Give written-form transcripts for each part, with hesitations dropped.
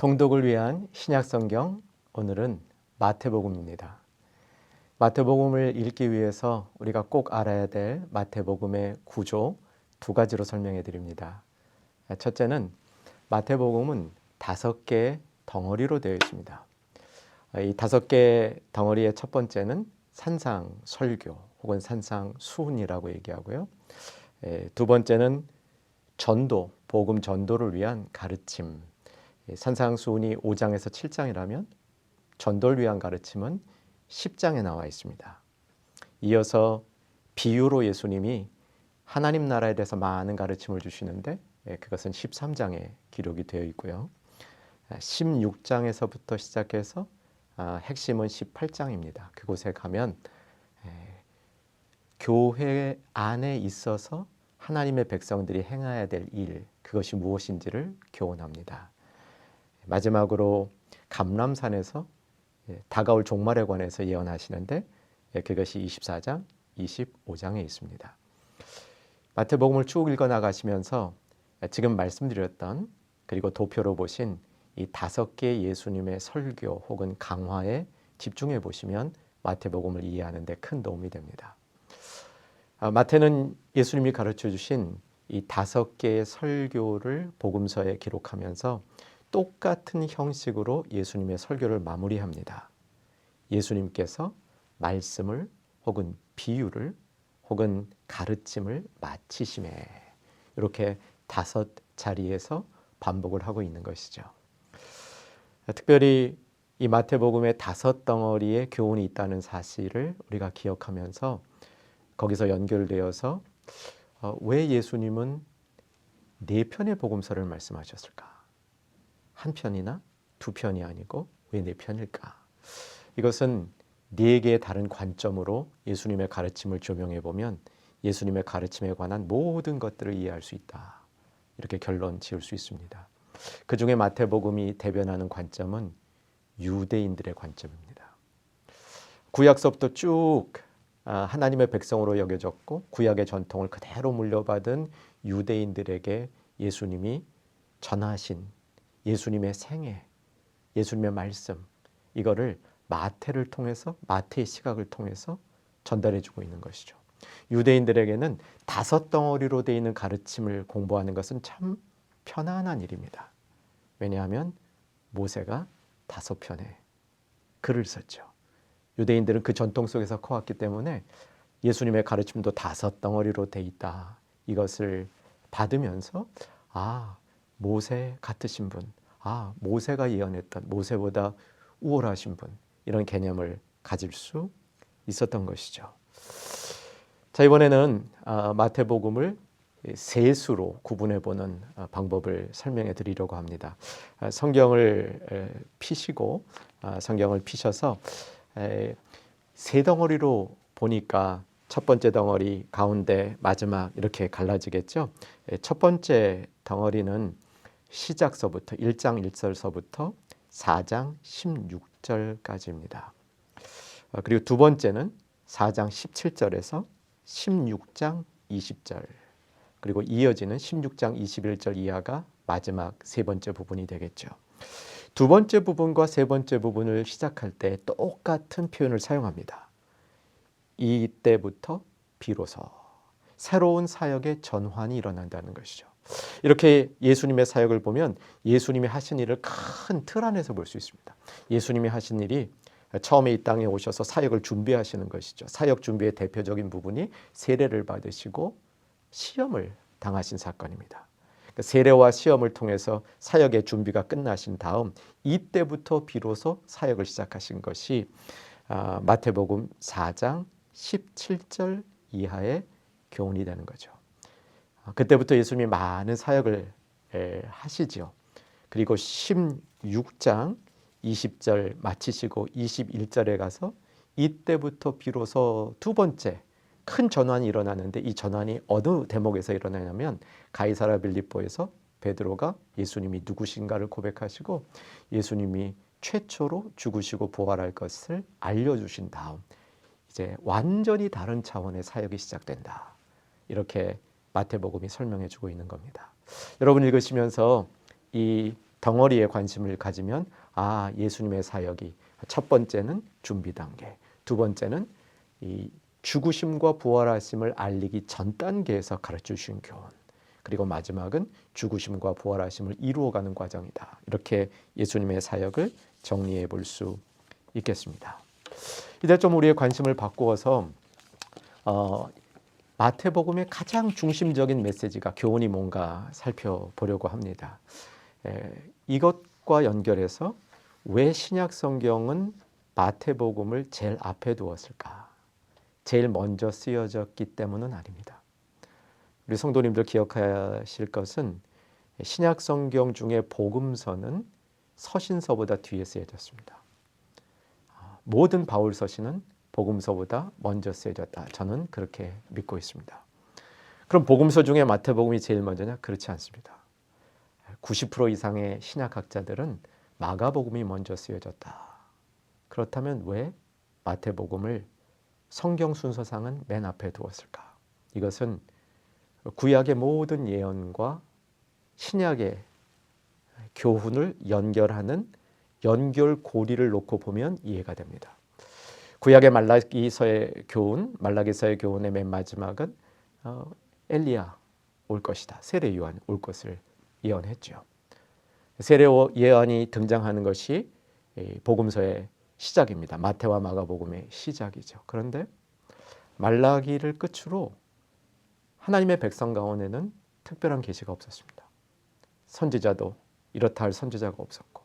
통독을 위한 신약성경, 오늘은 마태복음입니다. 마태복음을 읽기 위해서 우리가 꼭 알아야 될 마태복음의 구조 두 가지로 설명해 드립니다. 첫째는 마태복음은 5개의 덩어리로 되어 있습니다. 이 5개의 덩어리의 첫 번째는 산상설교 혹은 산상수훈이라고 얘기하고요. 두 번째는 전도, 복음 전도를 위한 가르침. 산상수훈이 5장에서 7장이라면 전도를 위한 가르침은 10장에 나와 있습니다. 이어서 비유로 예수님이 하나님 나라에 대해서 많은 가르침을 주시는데 그것은 13장에 기록이 되어 있고요. 16장에서부터 시작해서 핵심은 18장입니다. 그곳에 가면 교회 안에 있어서 하나님의 백성들이 행해야 될 일, 그것이 무엇인지를 교훈합니다. 마지막으로 감람산에서 다가올 종말에 관해서 예언하시는데 그것이 24장, 25장에 있습니다. 마태복음을 쭉 읽어 나가시면서 지금 말씀드렸던 그리고 도표로 보신 이 5개의 예수님의 설교 혹은 강화에 집중해 보시면 마태복음을 이해하는 데 큰 도움이 됩니다. 마태는 예수님이 가르쳐 주신 이 5개의 설교를 복음서에 기록하면서 똑같은 형식으로 예수님의 설교를 마무리합니다. 예수님께서 말씀을 혹은 비유를 혹은 가르침을 마치심에 이렇게 5자리에서 반복을 하고 있는 것이죠. 특별히 이 마태복음의 5덩어리의 교훈이 있다는 사실을 우리가 기억하면서 거기서 연결되어서 왜 예수님은 4편의 복음서를 말씀하셨을까? 한 편이나 2편이 아니고 왜 4편일까? 이것은 4개의 다른 관점으로 예수님의 가르침을 조명해 보면 예수님의 가르침에 관한 모든 것들을 이해할 수 있다. 이렇게 결론 지을 수 있습니다. 그 중에 마태복음이 대변하는 관점은 유대인들의 관점입니다. 구약서부터 쭉 하나님의 백성으로 여겨졌고 구약의 전통을 그대로 물려받은 유대인들에게 예수님이 전하신 예수님의 생애, 예수님의 말씀, 이거를 마태를 통해서, 마태의 시각을 통해서 전달해 주고 있는 것이죠. 유대인들에게는 5덩어리로 되어 있는 가르침을 공부하는 것은 참 편안한 일입니다. 왜냐하면 모세가 5편의 글을 썼죠. 유대인들은 그 전통 속에서 커왔기 때문에 예수님의 가르침도 5덩어리로 되어 있다. 이것을 받으면서 모세 같으신 분, 모세가 예언했던 모세보다 우월하신 분, 이런 개념을 가질 수 있었던 것이죠. 자, 이번에는 마태복음을 세수로 구분해 보는 방법을 설명해 드리려고 합니다. 성경을 피시고 성경을 피셔서 3덩어리로 보니까 첫 번째 덩어리, 가운데, 마지막 이렇게 갈라지겠죠. 첫 번째 덩어리는 시작서부터 1장 1절서부터 4장 16절까지입니다. 그리고 두 번째는 4장 17절에서 16장 20절, 그리고 이어지는 16장 21절 이하가 마지막 세 번째 부분이 되겠죠. 두 번째 부분과 세 번째 부분을 시작할 때 똑같은 표현을 사용합니다. 이때부터 비로소 새로운 사역의 전환이 일어난다는 것이죠. 이렇게 예수님의 사역을 보면 예수님이 하신 일을 큰 틀 안에서 볼 수 있습니다. 예수님이 하신 일이 처음에 이 땅에 오셔서 사역을 준비하시는 것이죠. 사역 준비의 대표적인 부분이 세례를 받으시고 시험을 당하신 사건입니다. 세례와 시험을 통해서 사역의 준비가 끝나신 다음 이때부터 비로소 사역을 시작하신 것이 마태복음 4장 17절 이하의 교훈이 되는 거죠. 그때부터 예수님이 많은 사역을 하시죠. 그리고 16장 20절 마치시고 21절에 가서 이때부터 비로소 두 번째 큰 전환이 일어나는데 이 전환이 어느 대목에서 일어나냐면 가이사랴 빌립보에서 베드로가 예수님이 누구신가를 고백하시고 예수님이 최초로 죽으시고 부활할 것을 알려주신 다음 이제 완전히 다른 차원의 사역이 시작된다. 이렇게 마태복음이 설명해 주고 있는 겁니다. 여러분 읽으시면서 이 덩어리에 관심을 가지면 예수님의 사역이 첫 번째는 준비 단계, 두 번째는 이 죽으심과 부활하심을 알리기 전 단계에서 가르쳐 주신 교훈, 그리고 마지막은 죽으심과 부활하심을 이루어가는 과정이다. 이렇게 예수님의 사역을 정리해 볼 수 있겠습니다. 이제 좀 우리의 관심을 바꾸어서 마태복음의 가장 중심적인 메시지가 교훈이 뭔가 살펴보려고 합니다. 이것과 연결해서 왜 신약 성경은 마태복음을 제일 앞에 두었을까? 제일 먼저 쓰여졌기 때문은 아닙니다. 우리 성도님들 기억하실 것은 신약 성경 중에 복음서는 서신서보다 뒤에 쓰여졌습니다. 모든 바울 서신은 복음서보다 먼저 쓰여졌다. 저는 그렇게 믿고 있습니다. 그럼 복음서 중에 마태복음이 제일 먼저냐? 그렇지 않습니다. 90% 이상의 신약학자들은 마가복음이 먼저 쓰여졌다. 그렇다면 왜 마태복음을 성경 순서상은 맨 앞에 두었을까? 이것은 구약의 모든 예언과 신약의 교훈을 연결하는 연결고리를 놓고 보면 이해가 됩니다. 구약의 말라기서의 교훈의 맨 마지막은 엘리야 올 것이다. 세례 요한 올 것을 예언했죠. 세례 예언이 등장하는 것이 복음서의 시작입니다. 마태와 마가복음의 시작이죠. 그런데 말라기를 끝으로 하나님의 백성 가운데는 특별한 계시가 없었습니다. 선지자도 이렇다 할 선지자가 없었고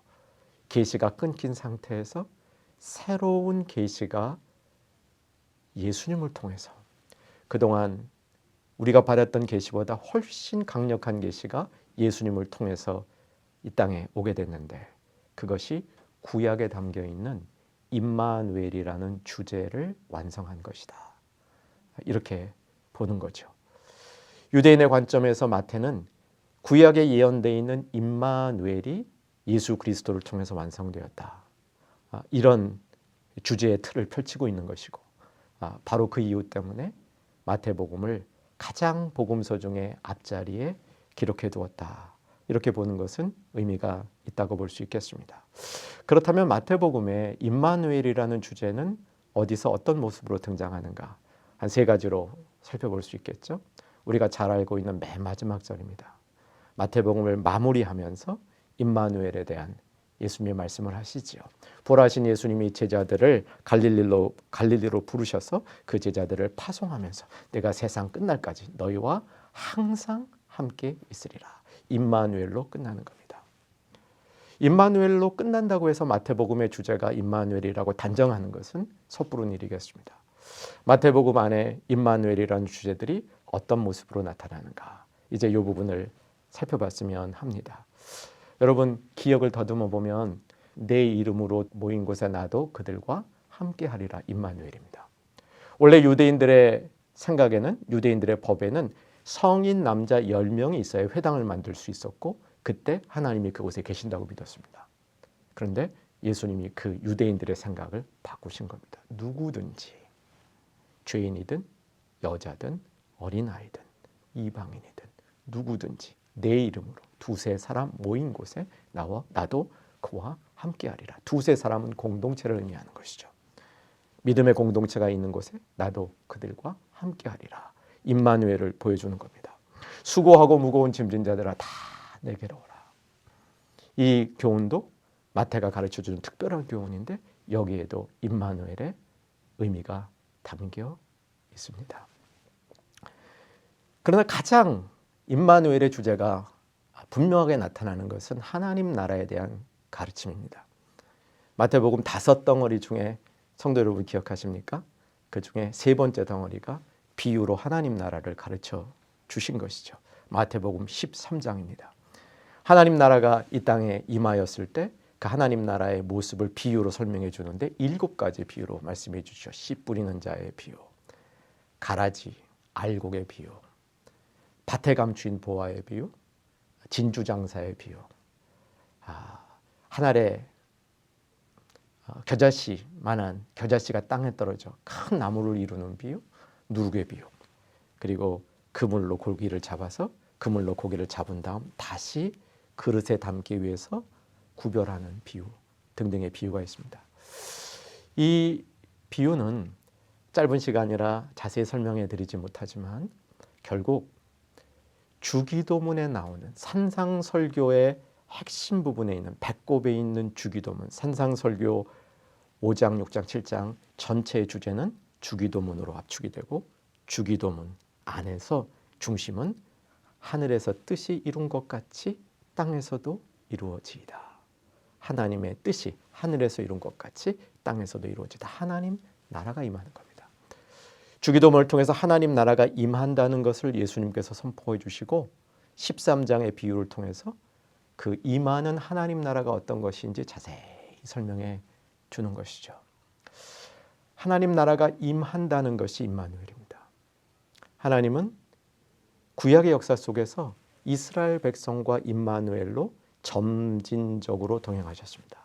계시가 끊긴 상태에서 새로운 계시가 예수님을 통해서 그동안 우리가 받았던 계시보다 훨씬 강력한 계시가 예수님을 통해서 이 땅에 오게 됐는데 그것이 구약에 담겨 있는 임마누엘이라는 주제를 완성한 것이다. 이렇게 보는 거죠. 유대인의 관점에서 마태는 구약에 예언되어 있는 임마누엘이 예수 그리스도를 통해서 완성되었다. 이런 주제의 틀을 펼치고 있는 것이고 바로 그 이유 때문에 마태복음을 가장 복음서 중에 앞자리에 기록해 두었다. 이렇게 보는 것은 의미가 있다고 볼 수 있겠습니다. 그렇다면 마태복음의 임마누엘이라는 주제는 어디서 어떤 모습으로 등장하는가? 한 세 가지로 살펴볼 수 있겠죠. 우리가 잘 알고 있는 맨 마지막 절입니다. 마태복음을 마무리하면서 임마누엘에 대한 예수님의 말씀을 하시지요. 부활하신 예수님이 제자들을 갈릴리로 부르셔서 그 제자들을 파송하면서 내가 세상 끝날까지 너희와 항상 함께 있으리라. 임마누엘로 끝나는 겁니다. 임마누엘로 끝난다고 해서 마태복음의 주제가 임마누엘이라고 단정하는 것은 섣부른 일이겠습니다. 마태복음 안에 임마누엘이라는 주제들이 어떤 모습으로 나타나는가? 이제 이 부분을 살펴봤으면 합니다. 여러분 기억을 더듬어 보면 내 이름으로 모인 곳에 나도 그들과 함께하리라 임마누엘입니다. 원래 유대인들의 생각에는 유대인들의 법에는 성인 남자 10명이 있어야 회당을 만들 수 있었고 그때 하나님이 그곳에 계신다고 믿었습니다. 그런데 예수님이 그 유대인들의 생각을 바꾸신 겁니다. 누구든지 죄인이든 여자든 어린아이든 이방인이든 누구든지 내 이름으로 두세 사람 모인 곳에 나도 그와 함께하리라. 두세 사람은 공동체를 의미하는 것이죠. 믿음의 공동체가 있는 곳에 나도 그들과 함께하리라. 임마누엘을 보여주는 겁니다. 수고하고 무거운 짐진 자들아 다 내게로 오라. 이 교훈도 마태가 가르쳐주는 특별한 교훈인데 여기에도 임마누엘의 의미가 담겨 있습니다. 그러나 가장 임마누엘의 주제가 분명하게 나타나는 것은 하나님 나라에 대한 가르침입니다. 마태복음 5덩어리 중에 성도 여러분 기억하십니까? 그 중에 세 번째 덩어리가 비유로 하나님 나라를 가르쳐 주신 것이죠. 마태복음 13장입니다. 하나님 나라가 이 땅에 임하였을 때 그 하나님 나라의 모습을 비유로 설명해 주는데 7가지 비유로 말씀해 주시죠. 씨 뿌리는 자의 비유, 가라지, 알곡의 비유, 밭에 감추인 보화의 비유, 진주장사의 비유, 한 알의 겨자씨가 땅에 떨어져 큰 나무를 이루는 비유, 누룩의 비유, 그리고 그물로 고기를 잡아서 그물로 고기를 잡은 다음 다시 그릇에 담기 위해서 구별하는 비유 등등의 비유가 있습니다. 이 비유는 짧은 시간이라 자세히 설명해 드리지 못하지만 결국 주기도문에 나오는 산상설교의 핵심 부분에 있는 배꼽에 있는 주기도문, 산상설교 5장, 6장, 7장 전체의 주제는 주기도문으로 압축이 되고 주기도문 안에서 중심은 하늘에서 뜻이 이룬 것 같이 땅에서도 이루어지이다. 하나님의 뜻이 하늘에서 이룬 것 같이 땅에서도 이루어지다. 하나님 나라가 임하는 겁니다. 주기도문을 통해서 하나님 나라가 임한다는 것을 예수님께서 선포해 주시고 13장의 비유를 통해서 그 임하는 하나님 나라가 어떤 것인지 자세히 설명해 주는 것이죠. 하나님 나라가 임한다는 것이 임마누엘입니다. 하나님은 구약의 역사 속에서 이스라엘 백성과 임마누엘로 점진적으로 동행하셨습니다.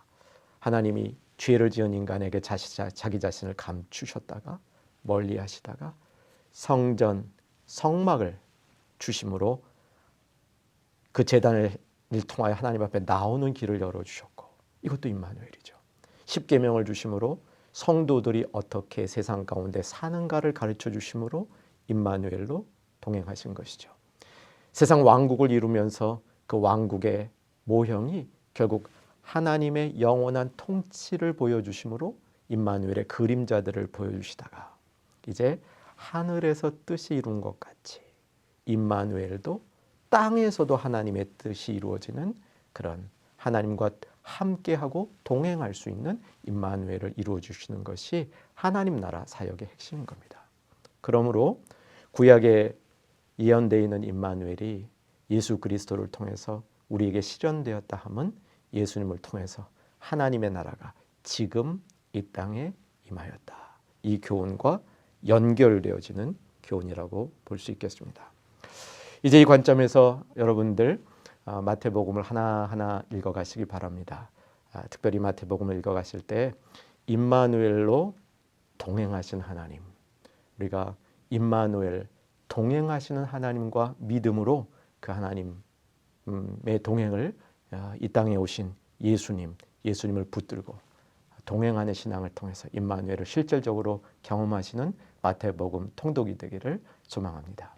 하나님이 죄를 지은 인간에게 자기 자신을 감추셨다가 멀리 하시다가 성전, 성막을 주심으로 그 제단을 통하여 하나님 앞에 나오는 길을 열어주셨고 이것도 임마누엘이죠. 십계명을 주심으로 성도들이 어떻게 세상 가운데 사는가를 가르쳐 주심으로 임마누엘로 동행하신 것이죠. 세상 왕국을 이루면서 그 왕국의 모형이 결국 하나님의 영원한 통치를 보여주심으로 임마누엘의 그림자들을 보여주시다가 이제 하늘에서 뜻이 이룬 것 같이 임마누엘도 땅에서도 하나님의 뜻이 이루어지는 그런 하나님과 함께하고 동행할 수 있는 임마누엘을 이루어 주시는 것이 하나님 나라 사역의 핵심인 겁니다. 그러므로 구약에 예언되어 있는 임마누엘이 예수 그리스도를 통해서 우리에게 실현되었다 함은 예수님을 통해서 하나님의 나라가 지금 이 땅에 임하였다. 이 교훈과 연결되어지는 교훈이라고 볼 수 있겠습니다. 이제 이 관점에서 여러분들 마태복음을 하나하나 읽어가시기 바랍니다. 특별히 마태복음을 읽어가실 때 임마누엘로 동행하신 하나님, 우리가 임마누엘 동행하시는 하나님과 믿음으로 그 하나님의 동행을 이 땅에 오신 예수님을 붙들고 동행하는 신앙을 통해서 임마누엘을 실질적으로 경험하시는 마태복음 통독이 되기를 소망합니다.